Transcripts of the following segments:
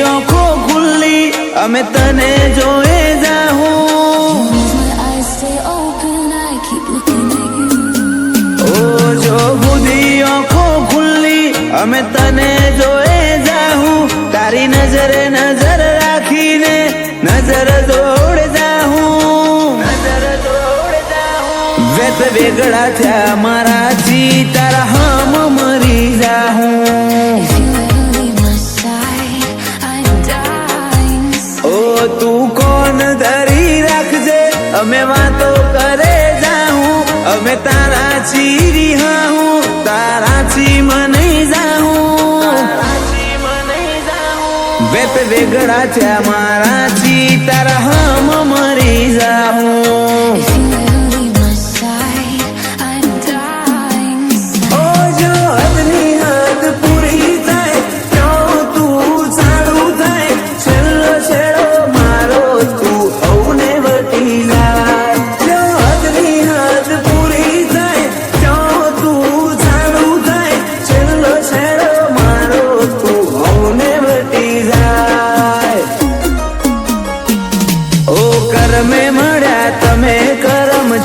આંખો ખુલ્લી અમે તને જોએ જાહું ઓ જો બુધી આંખો ખુલ્લી અમે તને જોએ જાહું તારી નજરે નજર રાખીને નજર દોડ જાહું વેત વેગળા થયા મારાથી તારા હમ મરી જાહું ઓ તું કોણ ધરી રાખજે અમે વાતો કરે જાહું અમે તારા ચીરી હાહું તારાથી મને જાહું વેત વેગળા થયા મારાથી તારા હમ મરી જાહું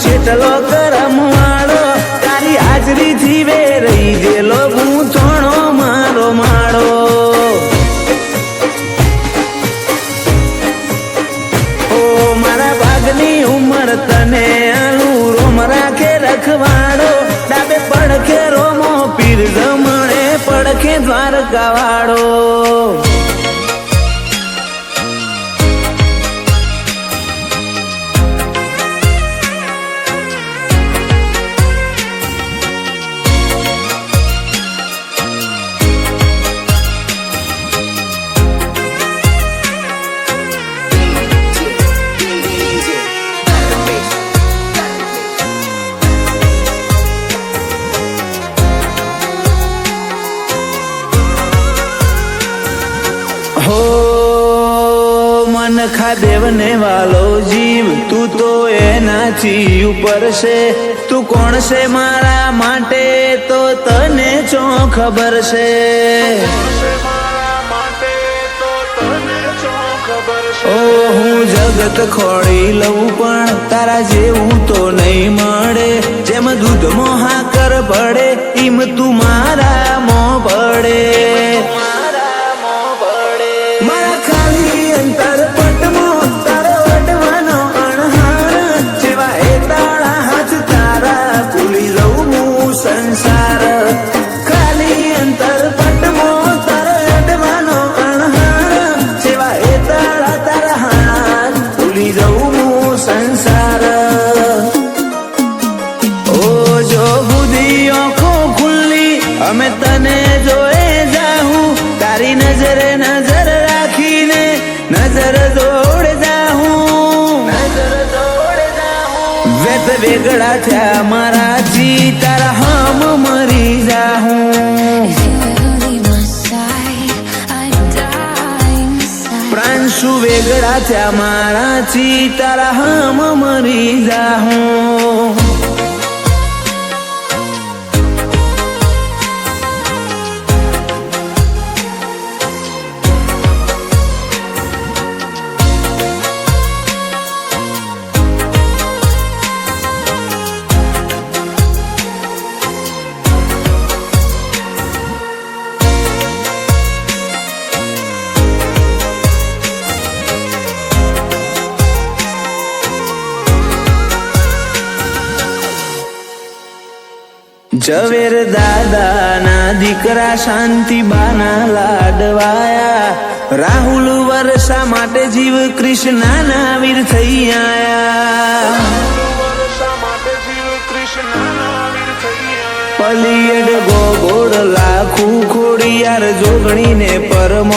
ચેટલો કરમ વાળો તારી હાજરી થી વેરઈ ગયેલો હું થોણો મારો માળો ઓ મારા ભાગની ઉંમર તને આલું રોમ રાખે રખવાડો ડાબે પડખે રોમો પીર જમણે પડખે દ્વારકા વાળો हो मन खादेव ने वालो जीव तू तो एनाथी ऊपर से तू कोण से मारा माटे तो तने चो खबर से ओ हूँ जगत खोड़ी लऊ पण तारा जेवू तो नहीं मळे जेम दूध मोहा कर पड़े इम तू मारा मो पड़े संसार खाली अंतर पटमो तार अडवानो अणहार सेवा ए तारा तारा हाथ भूली जाऊं संसार ओ जो बुधी आंखो खुल्ली અમે તને જોએ જાહું તારી નજરે નજર રાખીને નજર દોડ જાહું વેત વેગળા થયા મારાથી તારા હમ મરી જાહું પ્રાંશુ વેગળા થયા મારાથી તારા હમ મરી જાહું ઝવેર દાદા ના દીકરા શાંતિ બાના લાડવાયા રાહુલ વર્ષા માટે જીવ કૃષ્ણા ના વીર થઈ આયા પલિયડ ગોગોડ લાખું ખોડિયાર જોગણી ને પરમ